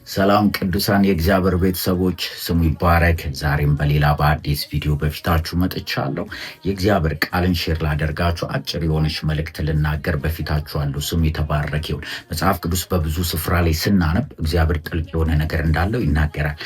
ሰላም ቅዱሳን የእግዚአብሔር ቤተሰቦች ስሙ ይባረክ። ዛሬም በሌላ በአዲስ ቪዲዮ በፊታችሁ መጥቻለሁ። የእግዚአብሔር ቃልን ሼር ላደርጋችሁ አጭር የሆነች መልእክት ልናገር በፊታችሁ አለው። ስሙ የተባረክ ይሁን። መጽሐፍ ቅዱስ በብዙ ስፍራ ላይ ስናነብ እግዚአብሔር ጥልቅ የሆነ ነገር እንዳለው ይናገራል።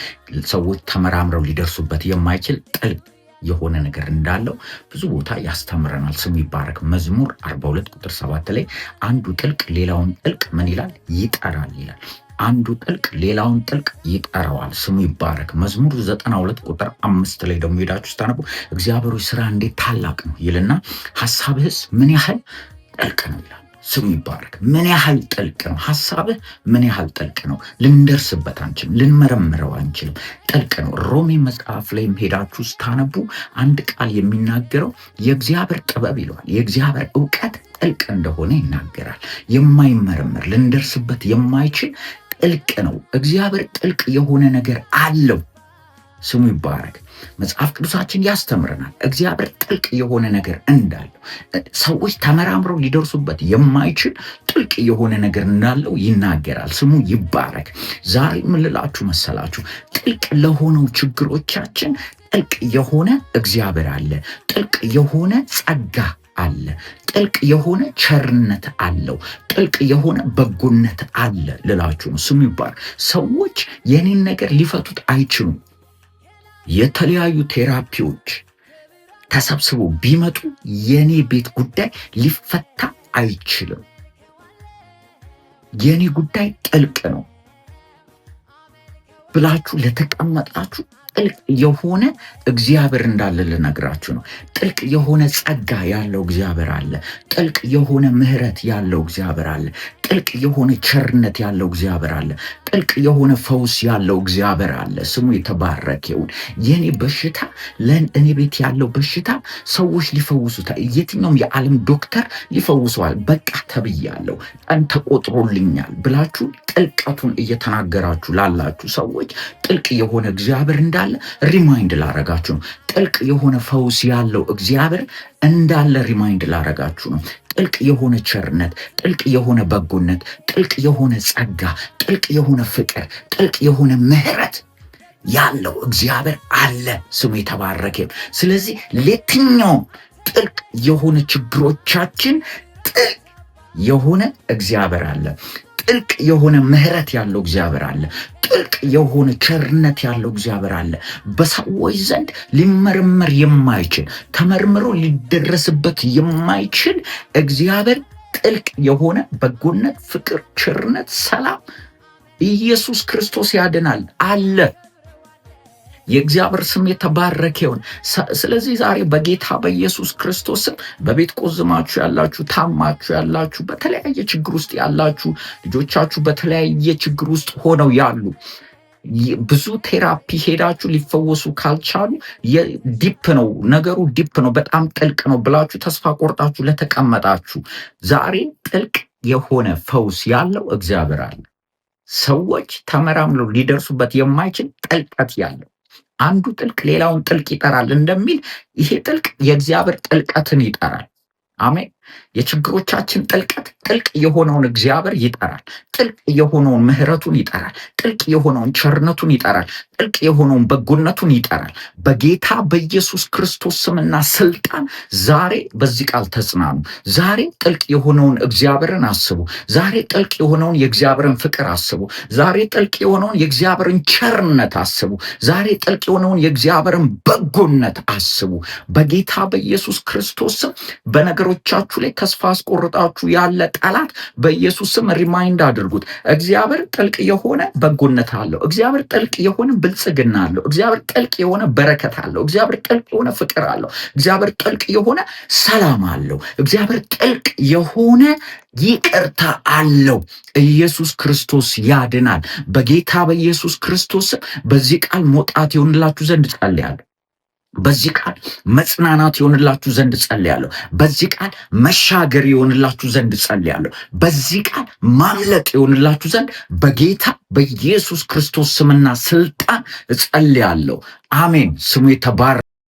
ሰዎች ተመራምረው ሊደርሱበት የማይችል ጥልቅ የሆነ ነገር እንዳለው ብዙ ቦታ ያስተምረናል። ስሙ ይባረክ። መዝሙር 42 ቁጥር 7 ላይ አንዱ ጥልቅ ሌላውን ጥልቅ ምን ይላል? ይጠራል ይላል። አንዱ ጥልቅ ሌላውን ጥልቅ ይጠራዋል። ስሙ ይባረክ። መዝሙር 92 ቁጥር 5 ላይ ደግሞ ሄዳችሁ ስታነቡ እግዚአብሔር ስራ እንዴት ታላቅ ነው ይልና ሐሳብህስ ምን ያህል ጥልቅ ነው ይላል። ስሙ ይባረክ። ምን ያህል ጥልቅ ነው ሐሳብህ? ምን ያህል ጥልቅ ነው? ልንደርስበት አንችልም፣ ልንመረምረው አንችልም። ጥልቅ ነው። ሮሜ መጽሐፍ ላይ ሄዳችሁ ስታነቡ አንድ ቃል የሚናገረው የእግዚአብሔር ጥበብ ይለዋል። የእግዚአብሔር እውቀት ጥልቅ እንደሆነ ይናገራል። የማይመረምር ልንደርስበት የማይችል ጥልቅ ነው። እግዚአብሔር ጥልቅ የሆነ ነገር አለው። ስሙ ይባረክ። መጽሐፍ ቅዱሳችን ያስተምረናል እግዚአብሔር ጥልቅ የሆነ ነገር እንዳለው። ሰዎች ተመራምረው ሊደርሱበት የማይችል ጥልቅ የሆነ ነገር እንዳለው ይናገራል። ስሙ ይባረክ። ዛሬ ምን ልላችሁ መሰላችሁ? ጥልቅ ለሆነው ችግሮቻችን ጥልቅ የሆነ እግዚአብሔር አለ። ጥልቅ የሆነ ጸጋ አለ። ጥልቅ የሆነ ቸርነት አለው። ጥልቅ የሆነ በጎነት አለ ልላችሁ ነው። ስሙ ይባረክ። ሰዎች የኔን ነገር ሊፈቱት አይችሉም። የተለያዩ ቴራፒዎች ተሰብስበው ቢመጡ የኔ ቤት ጉዳይ ሊፈታ አይችልም። የኔ ጉዳይ ጥልቅ ነው ብላችሁ ለተቀመጣችሁ ጥልቅ የሆነ እግዚአብሔር እንዳለ ልነግራችሁ ነው። ጥልቅ የሆነ ጸጋ ያለው እግዚአብሔር አለ። ጥልቅ የሆነ ምሕረት ያለው እግዚአብሔር አለ። ጥልቅ የሆነ ቸርነት ያለው እግዚአብሔር አለ። ጥልቅ የሆነ ፈውስ ያለው እግዚአብሔር አለ። ስሙ የተባረከ ይሁን። የኔ በሽታ ለእኔ ቤት ያለው በሽታ ሰዎች ሊፈውሱታል። የትኛውም የዓለም ዶክተር ሊፈውሰዋል። በቃ ተብያለሁ፣ ቀን ተቆጥሮልኛል ብላችሁ ጥልቀቱን እየተናገራችሁ ላላችሁ ሰዎች ጥልቅ የሆነ እግዚአብሔር እንዳለ ሪማይንድ ላረጋችሁ ነው። ጥልቅ የሆነ ፈውስ ያለው እግዚአብሔር እንዳለ ሪማይንድ ላረጋችሁ ነው። ጥልቅ የሆነ ቸርነት፣ ጥልቅ የሆነ በጎነት፣ ጥልቅ የሆነ ጸጋ፣ ጥልቅ የሆነ ፍቅር፣ ጥልቅ የሆነ ምሕረት ያለው እግዚአብሔር አለ። ስሙ የተባረከ። ስለዚህ ለየትኛው ጥልቅ የሆነ ችግሮቻችን ጥልቅ የሆነ እግዚአብሔር አለ። ጥልቅ የሆነ ምሕረት ያለው እግዚአብሔር አለ። ጥልቅ የሆነ ቸርነት ያለው እግዚአብሔር አለ። በሰዎች ዘንድ ሊመረመር የማይችል ተመርምሮ ሊደረስበት የማይችል እግዚአብሔር ጥልቅ የሆነ በጎነት፣ ፍቅር፣ ቸርነት፣ ሰላም ኢየሱስ ክርስቶስ ያድናል አለ። የእግዚአብሔር ስም የተባረከ ይሁን። ስለዚህ ዛሬ በጌታ በኢየሱስ ክርስቶስ ስም በቤት ቆዝማችሁ ያላችሁ፣ ታማችሁ ያላችሁ፣ በተለያየ ችግር ውስጥ ያላችሁ፣ ልጆቻችሁ በተለያየ ችግር ውስጥ ሆነው ያሉ፣ ብዙ ቴራፒ ሄዳችሁ ሊፈወሱ ካልቻሉ ዲፕ ነው ነገሩ፣ ዲፕ ነው በጣም ጥልቅ ነው ብላችሁ ተስፋ ቆርጣችሁ ለተቀመጣችሁ ዛሬ ጥልቅ የሆነ ፈውስ ያለው እግዚአብሔር አለ። ሰዎች ተመራምረው ሊደርሱበት የማይችል ጥልቀት ያለው አንዱ ጥልቅ ሌላውን ጥልቅ ይጠራል እንደሚል ይሄ ጥልቅ የእግዚአብሔር ጥልቀትን ይጠራል። አሜን። የችግሮቻችን ጥልቀት ጥልቅ የሆነውን እግዚአብሔር ይጠራል። ጥልቅ የሆነውን ምሕረቱን ይጠራል። ጥልቅ የሆነውን ቸርነቱን ይጠራል። ጥልቅ የሆነውን በጎነቱን ይጠራል። በጌታ በኢየሱስ ክርስቶስ ስምና ስልጣን ዛሬ በዚህ ቃል ተጽናኑ። ዛሬ ጥልቅ የሆነውን እግዚአብሔርን አስቡ። ዛሬ ጥልቅ የሆነውን የእግዚአብሔርን ፍቅር አስቡ። ዛሬ ጥልቅ የሆነውን የእግዚአብሔርን ቸርነት አስቡ። ዛሬ ጥልቅ የሆነውን የእግዚአብሔርን በጎነት አስቡ። በጌታ በኢየሱስ ክርስቶስ ስም በነገሮቻችሁ ላይ ተስፋ አስቆርጣችሁ ያለ ጠላት በኢየሱስ ስም ሪማይንድ አድርጉት። እግዚአብሔር ጥልቅ የሆነ በጎነት አለው። እግዚአብሔር ጥልቅ የሆነ ብልጽግና አለው። እግዚአብሔር ጥልቅ የሆነ በረከት አለው። እግዚአብሔር ጥልቅ የሆነ ፍቅር አለው። እግዚአብሔር ጥልቅ የሆነ ሰላም አለው። እግዚአብሔር ጥልቅ የሆነ ይቅርታ አለው። ኢየሱስ ክርስቶስ ያድናል። በጌታ በኢየሱስ ክርስቶስ በዚህ ቃል መውጣት ይሆንላችሁ ዘንድ ጸልያለሁ። በዚህ ቃል መጽናናት ይሆንላችሁ ዘንድ ጸልያለሁ። በዚህ ቃል መሻገር ይሆንላችሁ ዘንድ ጸልያለሁ። በዚህ ቃል ማምለጥ ይሆንላችሁ ዘንድ በጌታ በኢየሱስ ክርስቶስ ስምና ስልጣን ጸልያለሁ። አሜን። ስሙ የተባረከ